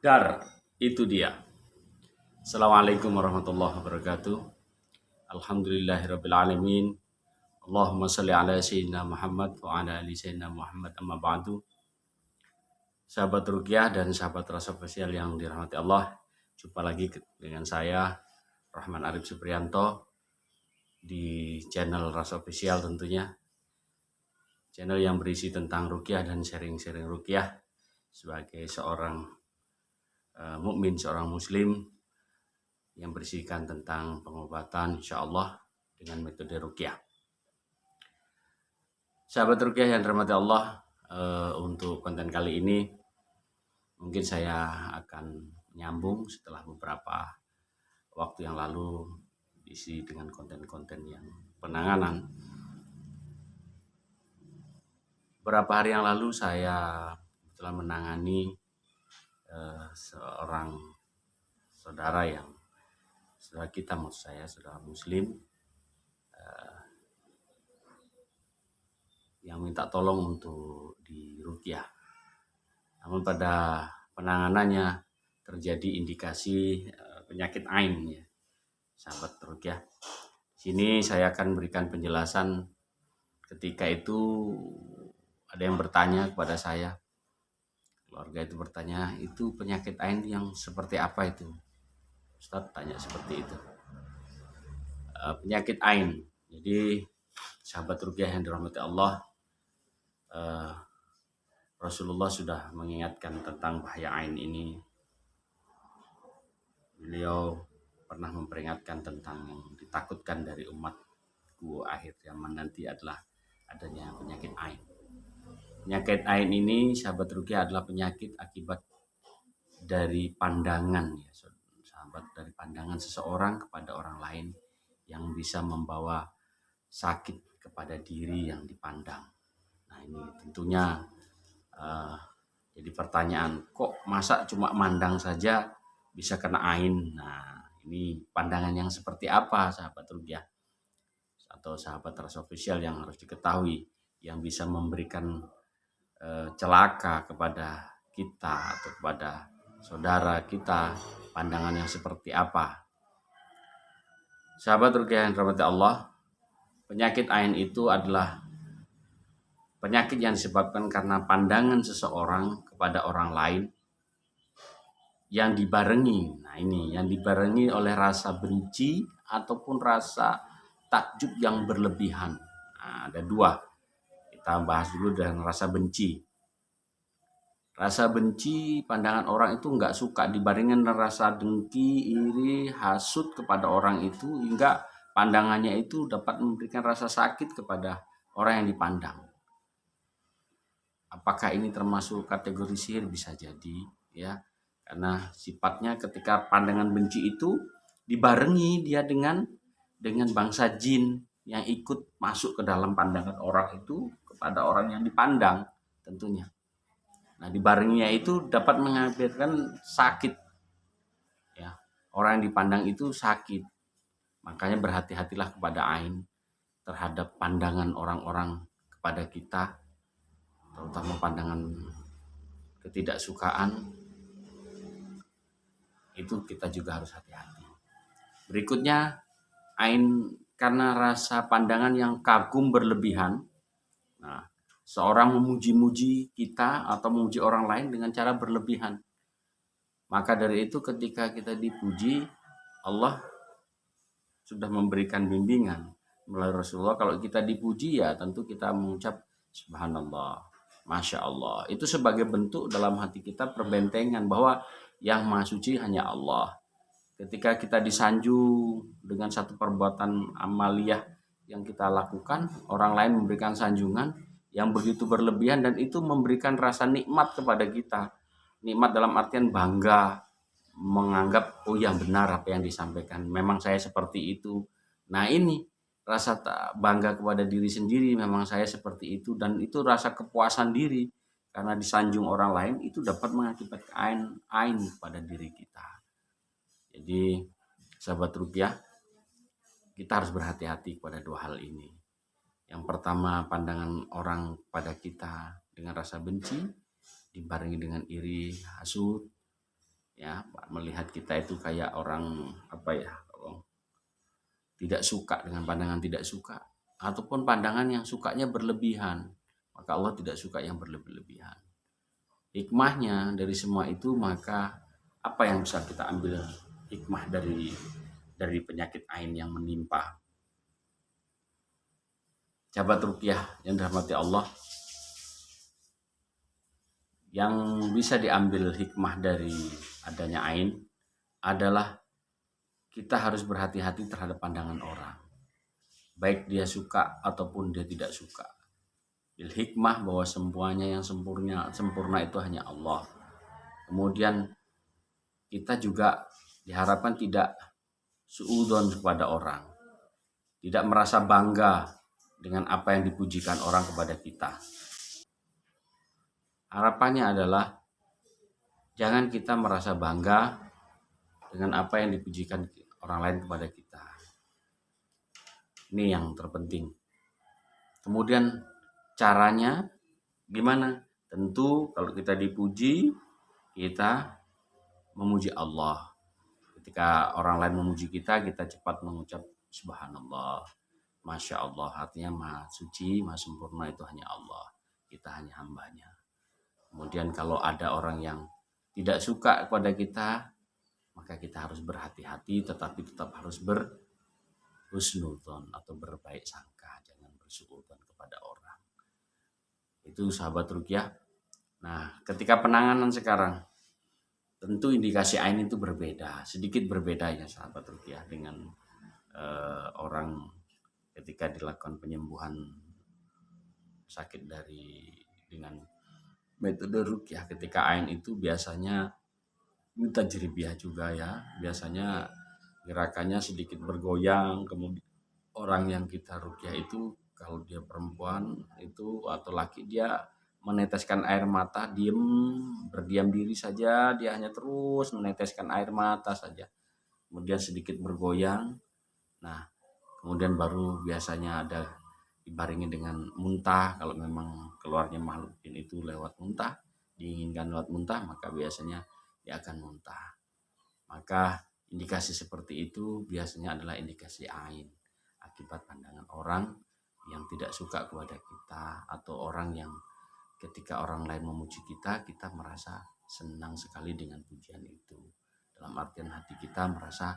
Dar, itu dia. Assalamualaikum warahmatullahi wabarakatuh. Alhamdulillahirrabbilalamin. Allahumma salli ala Sayyidina Muhammad wa ala ali Sayyidina Muhammad amma ba'du. Sahabat Rukyah dan sahabat rasa spesial yang dirahmati Allah. Jumpa lagi dengan saya, Rahman Arif Supriyanto, di channel Rasa Official tentunya. Channel yang berisi tentang Rukyah dan sharing-sharing Rukyah sebagai seorang mukmin, seorang muslim yang berisikan tentang pengobatan insya Allah dengan metode rukyah. Sahabat rukyah yang dirahmati Allah, untuk konten kali ini mungkin saya akan menyambung setelah beberapa waktu yang lalu diisi dengan konten-konten yang penanganan. Beberapa hari yang lalu saya telah menangani seorang saudara kita, maksud saya saudara muslim yang minta tolong untuk dirukyah. Namun pada penanganannya terjadi indikasi penyakit ain ya, sahabat rukyah. Sini saya akan berikan penjelasan. Ketika itu ada yang bertanya kepada saya, keluarga itu bertanya, itu penyakit ain yang seperti apa itu? Ustadz tanya seperti itu. Penyakit ain. Jadi sahabat rukyah yang dirahmati Allah, Rasulullah sudah mengingatkan tentang bahaya ain ini. Beliau pernah memperingatkan tentang yang ditakutkan dari umatku akhir zaman nanti adalah adanya penyakit ain. Penyakit ain ini, sahabat rukyah, adalah penyakit akibat dari pandangan ya, sahabat, dari pandangan seseorang kepada orang lain yang bisa membawa sakit kepada diri yang dipandang. Nah ini tentunya jadi pertanyaan, kok masa cuma mandang saja bisa kena ain? Nah ini pandangan yang seperti apa sahabat rukyah atau sahabat rasa official yang harus diketahui, yang bisa memberikan celaka kepada kita atau kepada saudara kita, pandangan yang seperti apa. Sahabat rukyah yang dirahmati Allah, penyakit ain itu adalah penyakit yang disebabkan karena pandangan seseorang kepada orang lain yang dibarengi, nah ini yang dibarengi oleh rasa benci ataupun rasa takjub yang berlebihan. Nah, ada dua. Kita bahas dulu dengan rasa benci. Rasa benci, pandangan orang itu nggak suka dibarengi dengan rasa dengki, iri, hasut kepada orang itu, hingga pandangannya itu dapat memberikan rasa sakit kepada orang yang dipandang. Apakah ini termasuk kategori sihir? Bisa jadi ya, karena sifatnya ketika pandangan benci itu dibarengi dia dengan bangsa jin yang ikut masuk ke dalam pandangan orang itu kepada orang yang dipandang tentunya. Nah dibarenginya itu dapat mengakibatkan sakit ya, orang yang dipandang itu sakit. Makanya berhati-hatilah kepada ain, terhadap pandangan orang-orang kepada kita, terutama pandangan ketidaksukaan, itu kita juga harus hati-hati. Berikutnya, ain karena rasa pandangan yang kagum berlebihan. Nah, seorang memuji-muji kita atau memuji orang lain dengan cara berlebihan. Maka dari itu ketika kita dipuji, Allah sudah memberikan bimbingan melalui Rasulullah. Kalau kita dipuji ya tentu kita mengucap subhanallah, masya Allah. Itu sebagai bentuk dalam hati kita perbentengan bahwa yang maha suci hanya Allah. Ketika kita disanjung dengan satu perbuatan amaliyah yang kita lakukan, orang lain memberikan sanjungan yang begitu berlebihan dan itu memberikan rasa nikmat kepada kita. Nikmat dalam artian bangga, menganggap oh yang benar apa yang disampaikan, memang saya seperti itu. Nah ini rasa bangga kepada diri sendiri, memang saya seperti itu, dan itu rasa kepuasan diri karena disanjung orang lain itu dapat mengakibatkan ain pada diri kita. Jadi sahabat rukyah, kita harus berhati-hati pada dua hal ini. Yang pertama, pandangan orang pada kita dengan rasa benci dibarengi dengan iri, hasut, ya, melihat kita itu kayak orang apa ya, tidak suka dengan pandangan tidak suka, ataupun pandangan yang sukanya berlebihan, maka Allah tidak suka yang berlebihan. Hikmahnya dari semua itu, maka apa yang bisa kita ambil hikmah dari penyakit ain yang menimpa sahabat ruqyah yang dirahmati Allah? Yang bisa diambil hikmah dari adanya ain adalah kita harus berhati-hati terhadap pandangan orang, baik dia suka ataupun dia tidak suka. Bil hikmah, bahwa semuanya yang sempurna itu hanya Allah. Kemudian kita juga diharapkan tidak suudzon kepada orang, tidak merasa bangga dengan apa yang dipujikan orang kepada kita. Harapannya adalah jangan kita merasa bangga dengan apa yang dipujikan orang lain kepada kita. Ini yang terpenting. Kemudian caranya gimana? Tentu kalau kita dipuji, kita memuji Allah. Ketika orang lain memuji kita cepat mengucap subhanallah, masya Allah, artinya maha suci, maha sempurna itu hanya Allah, kita hanya hambanya. Kemudian kalau ada orang yang tidak suka kepada kita, maka kita harus berhati-hati, tetapi tetap harus berhusnudzon atau berbaik sangka, jangan bersuudzon kepada orang. Itu sahabat ruqyah. Nah, ketika penanganan sekarang, tentu indikasi ain itu berbeda, sedikit berbeda ya sahabat ruqyah dengan orang ketika dilakukan penyembuhan sakit dengan metode ruqyah. Ketika ain itu biasanya tajribiyah juga ya, biasanya gerakannya sedikit bergoyang. Kemudian orang yang kita ruqyah itu kalau dia perempuan itu atau laki, dia meneteskan air mata, berdiam diri saja, dia hanya terus meneteskan air mata saja, kemudian sedikit bergoyang. Nah, kemudian baru biasanya ada dibarengi dengan muntah. Kalau memang keluarnya makhluk jin itu lewat muntah, diinginkan lewat muntah, maka biasanya dia akan muntah. Maka indikasi seperti itu biasanya adalah indikasi ain, akibat pandangan orang yang tidak suka kepada kita, atau orang yang ketika orang lain memuji kita merasa senang sekali dengan pujian itu. Dalam artian hati kita merasa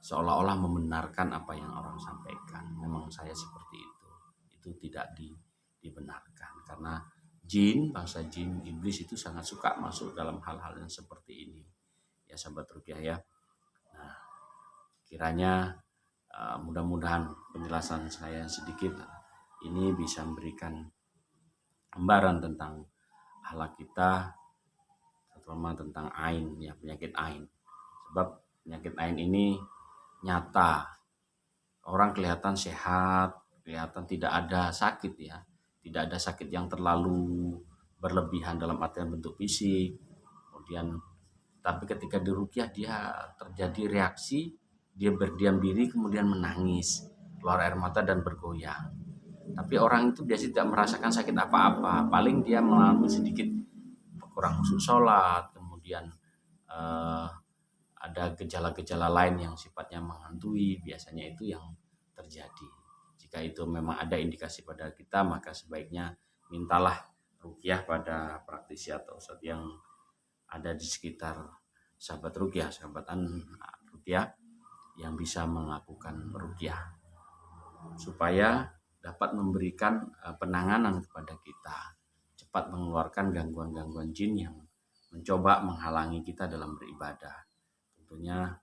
seolah-olah membenarkan apa yang orang sampaikan. Memang saya seperti itu. Itu tidak dibenarkan, karena bangsa jin, iblis itu sangat suka masuk dalam hal-hal yang seperti ini. Ya sahabat ruqyah ya. Nah, kiranya mudah-mudahan penjelasan saya sedikit ini bisa memberikan gambaran tentang akhlak kita, terutama tentang ain ya, penyakit ain. Sebab penyakit ain ini nyata. Orang kelihatan sehat, kelihatan tidak ada sakit ya. Tidak ada sakit yang terlalu berlebihan dalam artian bentuk fisik. Kemudian tapi ketika diruqyah dia terjadi reaksi, dia berdiam diri kemudian menangis, keluar air mata dan bergoyang. Tapi orang itu biasanya tidak merasakan sakit apa-apa, paling dia mengalami sedikit kurang khusyuk sholat, kemudian ada gejala-gejala lain yang sifatnya menghantui, biasanya itu yang terjadi. Jika itu memang ada indikasi pada kita, maka sebaiknya mintalah ruqyah pada praktisi atau ustadz yang ada di sekitar sahabat ruqyah, sahabatan ruqyah yang bisa melakukan ruqyah supaya dapat memberikan penanganan kepada kita, cepat mengeluarkan gangguan-gangguan jin yang mencoba menghalangi kita dalam beribadah. Tentunya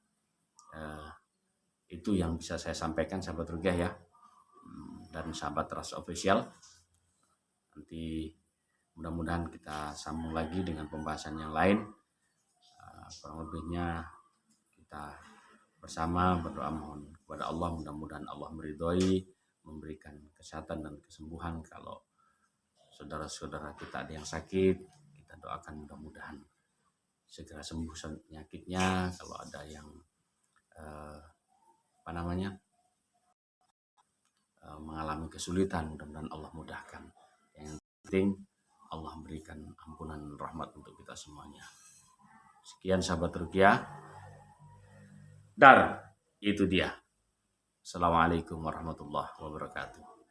itu yang bisa saya sampaikan sahabat ruqyah ya, dan sahabat Ras Official. Nanti mudah-mudahan kita sambung lagi dengan pembahasan yang lain. Kurang lebihnya kita bersama berdoa mohon kepada Allah, mudah-mudahan Allah meridhoi, memberikan kesehatan dan kesembuhan. Kalau saudara-saudara kita ada yang sakit, kita doakan mudah-mudahan segera sembuh penyakitnya. Kalau ada yang mengalami kesulitan, mudah-mudahan Allah mudahkan. Yang penting Allah berikan ampunan rahmat untuk kita semuanya. Sekian sahabat rukiah. Dar, itu dia. Assalamualaikum warahmatullahi wabarakatuh.